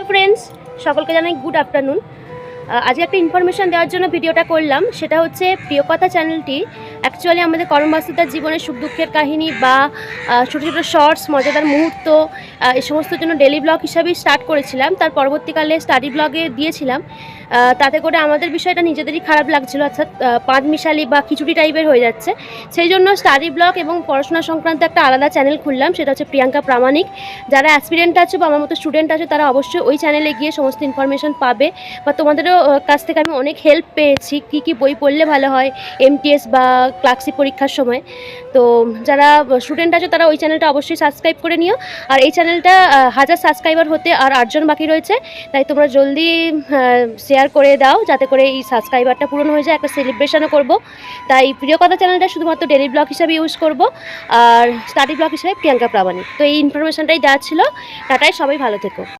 Friends, সকলকে জানাই good afternoon. আজকে একটা ইনফরমেশান দেওয়ার জন্য ভিডিওটা করলাম। সেটা হচ্ছে প্রিয়কথা চ্যানেলটি অ্যাকচুয়ালি আমাদের কর্মব্যস্ততার জীবনের সুখ দুঃখের কাহিনী বা ছোটো ছোটো শর্টস, মজাদার মুহূর্ত এই সমস্তর জন্য ডেলি ব্লগ হিসাবেই স্টার্ট করেছিলাম। তার পরবর্তীকালে স্টাডি ব্লগে দিয়েছিলাম। তাতে করে আমাদের বিষয়টা নিজেদেরই খারাপ লাগছিলো, অর্থাৎ পাঁচ মিশালি বা খিচুড়ি টাইপের হয়ে যাচ্ছে। সেই জন্য স্টাডি ব্লগ এবং পড়াশোনা সংক্রান্ত একটা আলাদা চ্যানেল খুললাম, সেটা হচ্ছে প্রিয়াঙ্কা প্রামাণিক। যারা অ্যাসপিরেন্ট আছে বা আমার মতো স্টুডেন্ট আছে তারা অবশ্যই ওই চ্যানেলে গিয়ে সমস্ত ইনফরমেশান পাবে। বা তোমাদেরও কাছ থেকে আমি অনেক হেল্প পেয়েছি, কী কী বই পড়লে ভালো হয় এমটিএস বা ক্লার্কশিপ পরীক্ষার সময়। তো যারা স্টুডেন্ট আছে তারা ওই চ্যানেলটা অবশ্যই সাবস্ক্রাইব করে নিও। আর এই চ্যানেলটা 1000 সাবস্ক্রাইবার হতে আর 8 জন বাকি রয়েছে, তাই তোমরা জলদি শেয়ার করে দাও যাতে করে এই সাবস্ক্রাইবারটা পূরণ হয়ে যায়। একটা সেলিব্রেশনও করব, তাই প্রিয়কথা চ্যানেলটা শুধুমাত্র ডেলি ব্লগ হিসাবে ইউজ করব আর স্টাডি ব্লগ হিসাবে প্রিয়াঙ্কা প্রামাণিক। তো এই ইনফরমেশনটাই দেওয়া ছিল। টাটাই, সবাই ভালো থেকো।